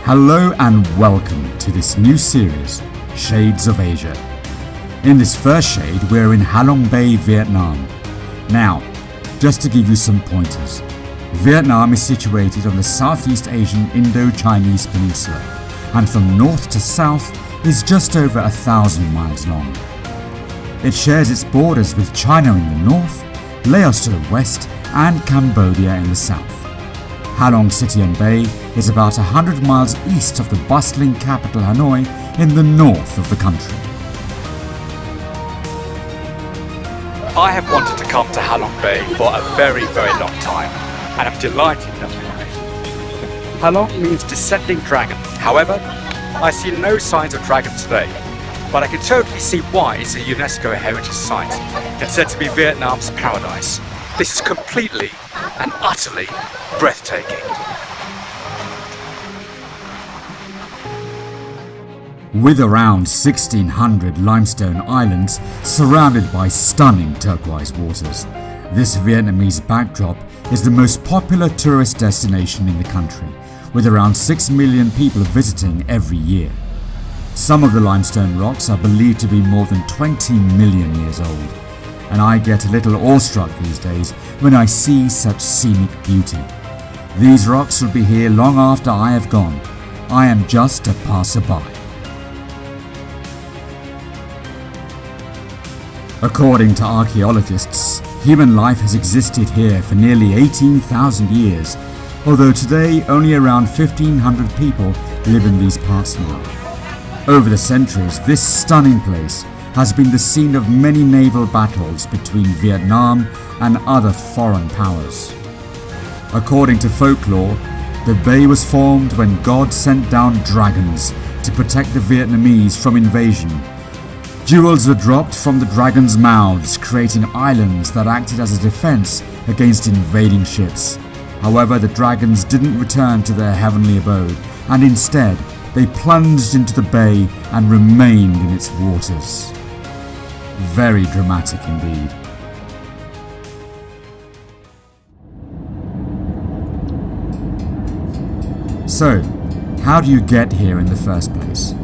Hello and welcome to this new series, Shades of Asia. In this first shade, we're in Halong Bay, Vietnam. Now, just to give you some pointers, Vietnam is situated on the Southeast Asian Indo-Chinese peninsula, and from north to south is just over 1,000 miles long. It shares its borders with China in the north, Laos to the west, and Cambodia in the south. Halong City and Bay is about 100 miles east of the bustling capital Hanoi in the north of the country. I have wanted to come to Halong Bay for a very, very long time, and I'm delighted that I have. Halong means descending dragon. However, I see no signs of dragon today, but I can totally see why it's a UNESCO heritage site. It's said to be Vietnam's paradise. This is completely and utterly breathtaking. With around 1,600 limestone islands surrounded by stunning turquoise waters, this Vietnamese backdrop is the most popular tourist destination in the country, with around 6 million people visiting every year. Some of the limestone rocks are believed to be more than 20 million years old, and I get a little awestruck these days when I see such scenic beauty. These rocks will be here long after I have gone. I am just a passerby. According to archaeologists, human life has existed here for nearly 18,000 years, although today only around 1,500 people live in these parts now. Over the centuries, this stunning place has been the scene of many naval battles between Vietnam and other foreign powers. According to folklore, the bay was formed when God sent down dragons to protect the Vietnamese from invasion. Jewels were dropped from the dragons' mouths, creating islands that acted as a defense against invading ships. However, the dragons didn't return to their heavenly abode, and instead, they plunged into the bay and remained in its waters. Very dramatic indeed. So, how do you get here in the first place?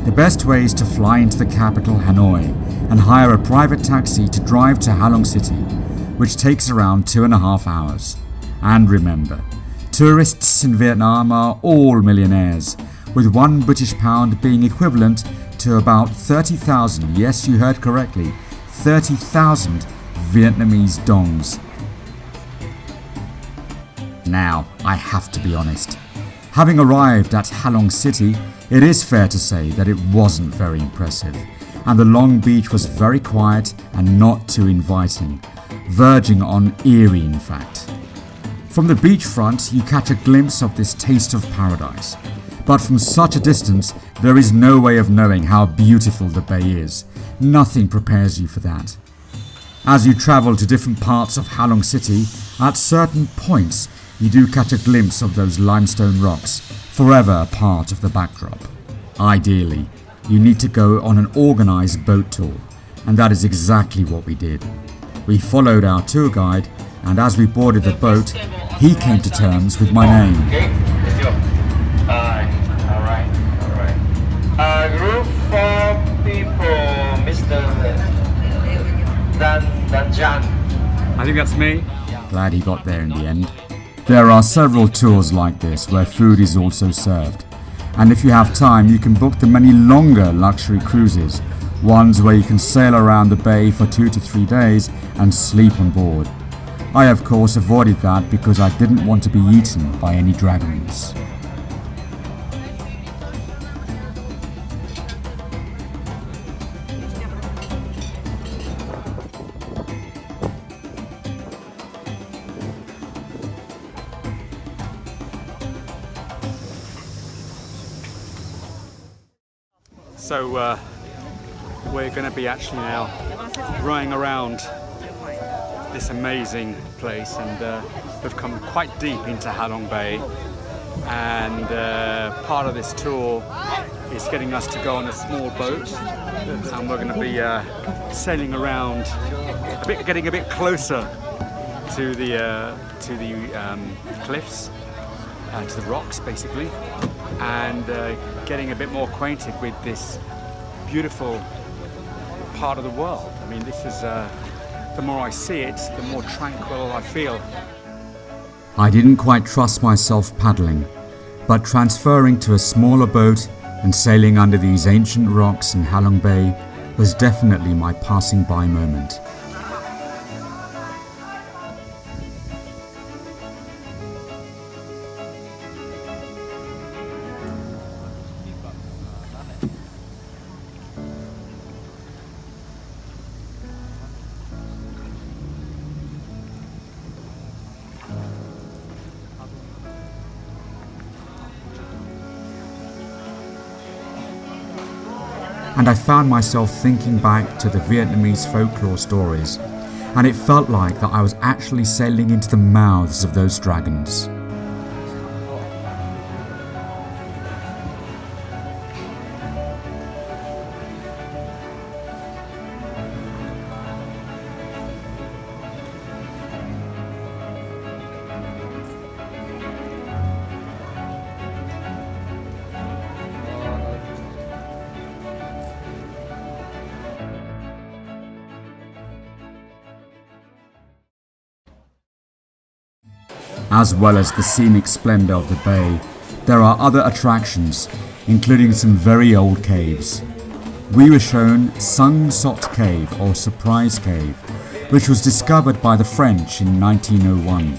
The best way is to fly into the capital Hanoi and hire a private taxi to drive to Halong City, which takes around 2.5 hours. And remember, tourists in Vietnam are all millionaires, with £1 British pound being equivalent to about 30,000, yes, you heard correctly, 30,000 Vietnamese dongs. Now, I have to be honest. Having arrived at Halong City, it is fair to say that it wasn't very impressive, and the long beach was very quiet and not too inviting, verging on eerie in fact. From the beachfront, you catch a glimpse of this taste of paradise. But from such a distance, there is no way of knowing how beautiful the bay is. Nothing prepares you for that. As you travel to different parts of Halong City, at certain points, you do catch a glimpse of those limestone rocks, forever a part of the backdrop. Ideally, you need to go on an organized boat tour, and that is exactly what we did. We followed our tour guide, and as we boarded the boat, he came to terms with my name. Group of people, Mr. Danjan. I think that's me. Glad he got there in the end. There are several tours like this where food is also served, and if you have time you can book the many longer luxury cruises, ones where you can sail around the bay for 2 to 3 days and sleep on board. I of course avoided that because I didn't want to be eaten by any dragons. So we're going to be actually now rowing around this amazing place, and we've come quite deep into Halong Bay, and part of this tour is getting us to go on a small boat, and we're going to be sailing around, getting a bit closer to the cliffs, to the rocks basically, and getting a bit more acquainted with this beautiful part of the world. I mean, this is, the more I see it, the more tranquil I feel. I didn't quite trust myself paddling, but transferring to a smaller boat and sailing under these ancient rocks in Halong Bay was definitely my passing by moment. And I found myself thinking back to the Vietnamese folklore stories, and it felt like that I was actually sailing into the mouths of those dragons. As well as the scenic splendour of the bay, there are other attractions, including some very old caves. We were shown Sung Sot Cave, or Surprise Cave, which was discovered by the French in 1901.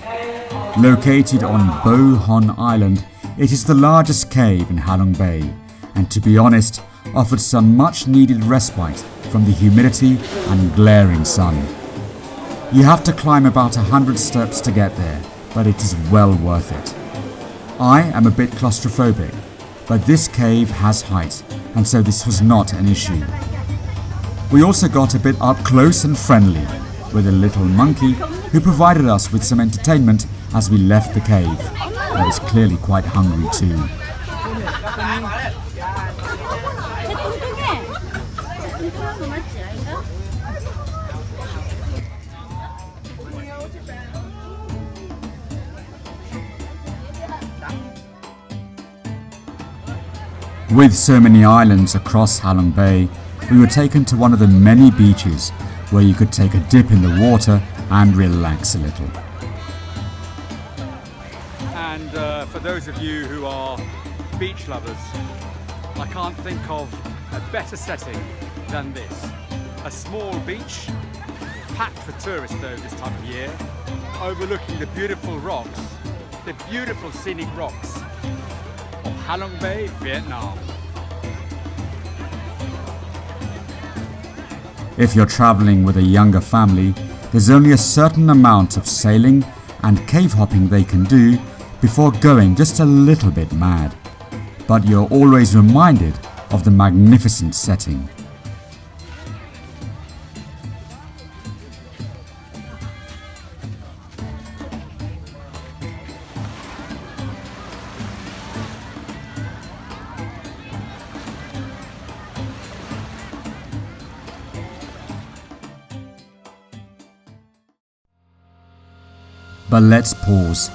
Located on Bo Hon Island, it is the largest cave in Halong Bay, and to be honest, offered some much needed respite from the humidity and glaring sun. You have to climb about 100 steps to get there, but it is well worth it. I am a bit claustrophobic, but this cave has height, and so this was not an issue. We also got a bit up close and friendly with a little monkey who provided us with some entertainment as we left the cave. I was clearly quite hungry too. With so many islands across Halong Bay, we were taken to one of the many beaches where you could take a dip in the water and relax a little. And for those of you who are beach lovers, I can't think of a better setting than this. A small beach, packed for tourists though this time of year, overlooking the beautiful rocks, the beautiful scenic rocks of Halong Bay, Vietnam. If you're traveling with a younger family, there's only a certain amount of sailing and cave hopping they can do before going just a little bit mad. But you're always reminded of the magnificent setting. But let's pause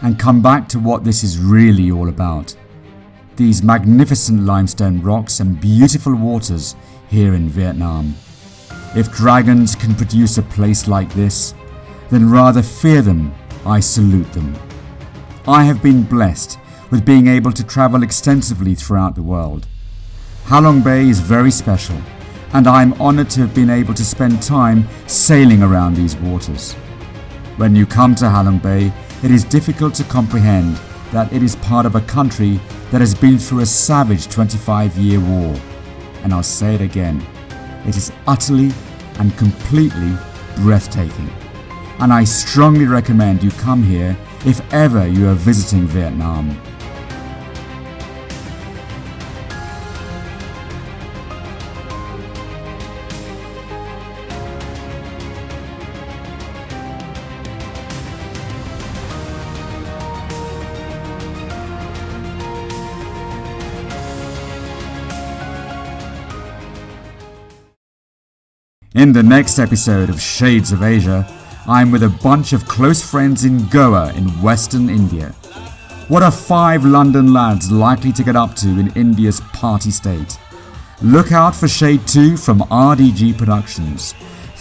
and come back to what this is really all about. These magnificent limestone rocks and beautiful waters here in Vietnam. If dragons can produce a place like this, then rather fear them, I salute them. I have been blessed with being able to travel extensively throughout the world. Halong Bay is very special, and I am honoured to have been able to spend time sailing around these waters. When you come to Halong Bay, it is difficult to comprehend that it is part of a country that has been through a savage 25-year war. And I'll say it again, it is utterly and completely breathtaking. And I strongly recommend you come here if ever you are visiting Vietnam. In the next episode of Shades of Asia, I'm with a bunch of close friends in Goa in Western India. What are 5 London lads likely to get up to in India's party state? Look out for Shade 2 from RDG Productions.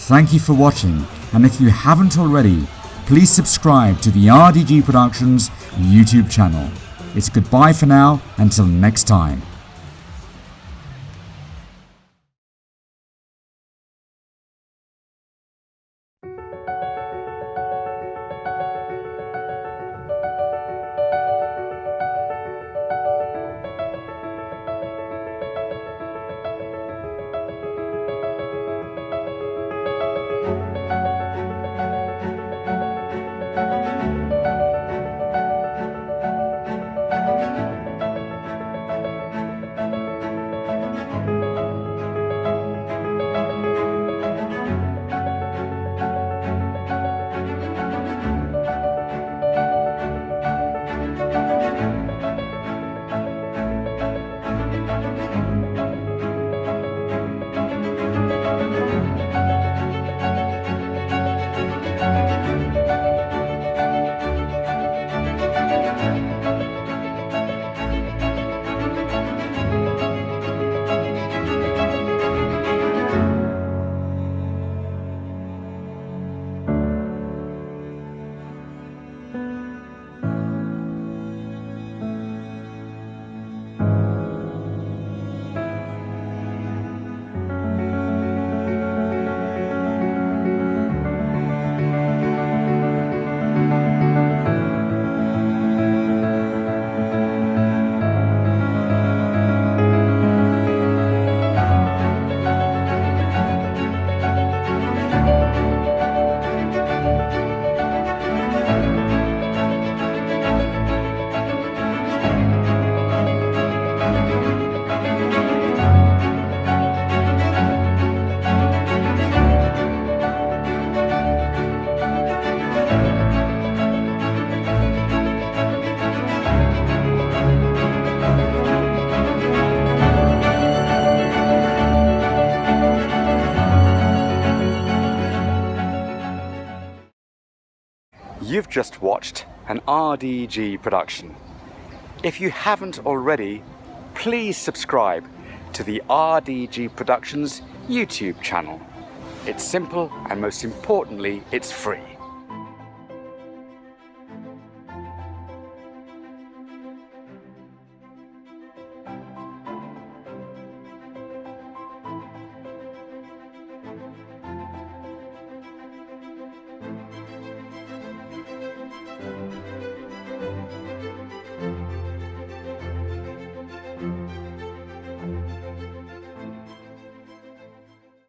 Thank you for watching, and if you haven't already, please subscribe to the RDG Productions YouTube channel. It's goodbye for now, until next time. You've just watched an RDG production. If you haven't already, please subscribe to the RDG Productions YouTube channel. It's simple, and most importantly, it's free.